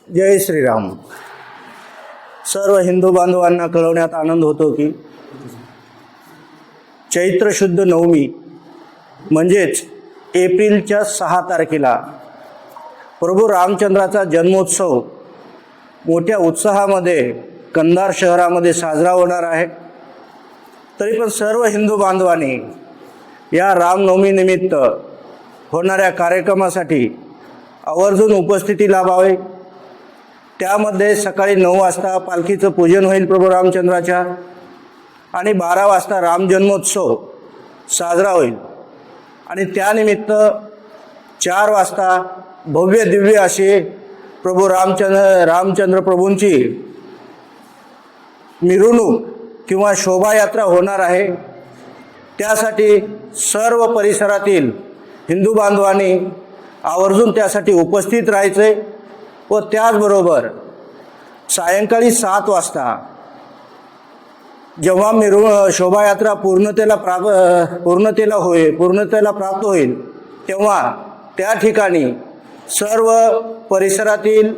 जय श्रीराम. सर्व हिंदू बांधवांना कळवण्यात आनंद होतो की चैत्र शुद्ध नवमी म्हणजेच एप्रिलच्या 6 तारखेला प्रभू रामचंद्राचा जन्मोत्सव मोठ्या उत्साहामध्ये कंधार शहरामध्ये साजरा होणार आहे. तरी पण सर्व हिंदू बांधवांनी या रामनवमीनिमित्त होणाऱ्या कार्यक्रमासाठी आवर्जून उपस्थिती लाभावे. त्यामध्ये सकाळी 9 वाजता पालखीचं पूजन होईल प्रभू रामचंद्राच्या आणि 12 वाजता राम जन्मोत्सव साजरा होईल आणि त्यानिमित्त 4 वाजता भव्य दिव्य असे प्रभू रामचंद्र प्रभूंची मिरवणूक किंवा शोभायात्रा होणार आहे. त्यासाठी सर्व परिसरातील हिंदू बांधवांनी आवर्जून त्यासाठी उपस्थित राहायचे व त्याचबरोबर सायंकाळी 7 वाजता जेव्हा शोभायात्रा पूर्णतेला प्राप्त होईल तेव्हा त्या ठिकाणी सर्व परिसरातील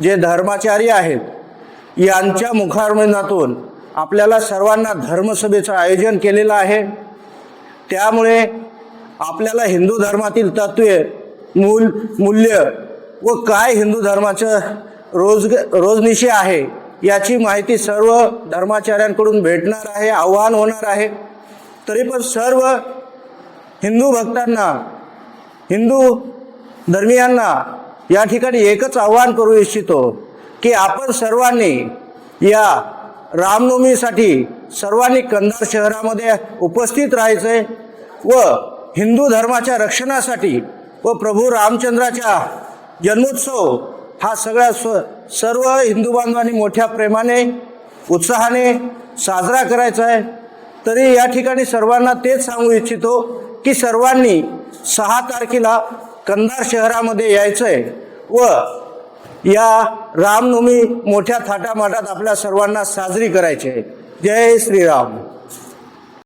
जे धर्माचारी आहेत यांच्या मुखारविंदातून आपल्याला सर्वांना धर्मसभेचं आयोजन केलेलं आहे. त्यामुळे आपल्याला हिंदू धर्मातील तत्त्वे मूल्य व काय हिंदू धर्माचं रोजनिशी आहे याची माहिती सर्व धर्माचार्यांकडून भेटणार आहे, आव्हान होणार आहे. तरी पण सर्व हिंदू भक्तांना, हिंदू धर्मियांना या ठिकाणी एकच आव्हान करू इच्छितो की आपण सर्वांनी या रामनवमीसाठी सर्वांनी कंधार शहरामध्ये उपस्थित राहायचे व हिंदू धर्माच्या रक्षणासाठी व प्रभू रामचंद्राच्या जन्मोत्सव हा सर्व हिंदू बांधवांनी मोठ्या प्रेमाने उत्साहाने साजरा करायचा आहे. तरी या ठिकाणी सर्वांना तेच सांगू इच्छितो की सर्वांनी 6 तारखेला कंधार शहरामध्ये यायचं आहे व या रामनवमी मोठ्या थाटामाटात आपल्या सर्वांना साजरी करायची आहे. जय श्रीराम.